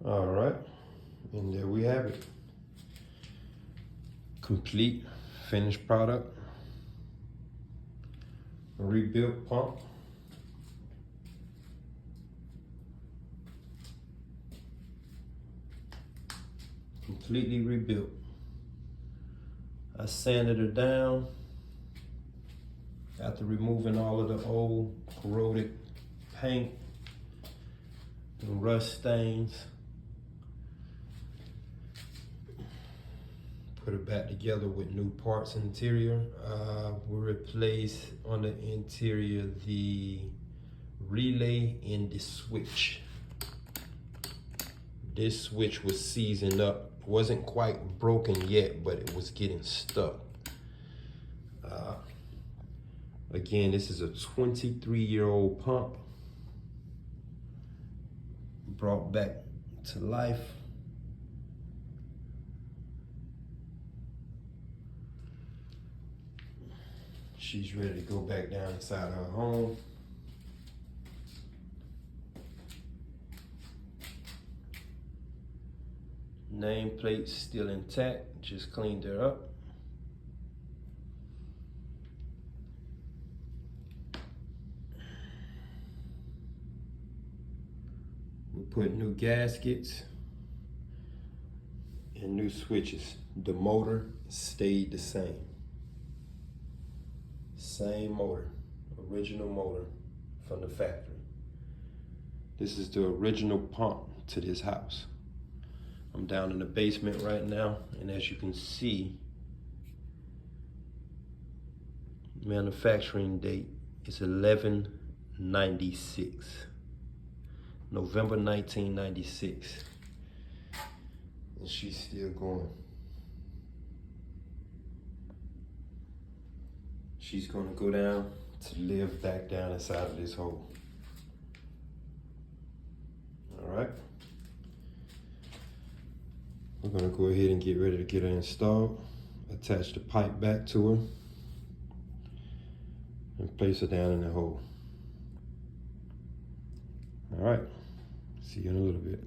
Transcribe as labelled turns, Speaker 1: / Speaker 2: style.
Speaker 1: All right, and there we have it. Complete finished product. A rebuilt pump. Completely rebuilt. I sanded her down after removing all of the old corroded paint and rust stains. Put it back together with new parts interior. We replaced on the interior the relay and the switch. This switch was seasoned up. Wasn't quite broken yet, but it was getting stuck. Again, this is a 23-year-old pump brought back to life. She's ready to go back down inside her home. Nameplate still intact, just cleaned her up. We put new gaskets and new switches. The motor stayed the same. Same motor, original motor from the factory. This is the original pump to this house. I'm down in the basement right now, and as you can see, manufacturing date is 11/96, November 1996, and she's still going. She's gonna go down to live back down inside of this hole. All right. We're gonna go ahead and get ready to get her installed, attach the pipe back to her, and place her down in the hole. All right, see you in a little bit.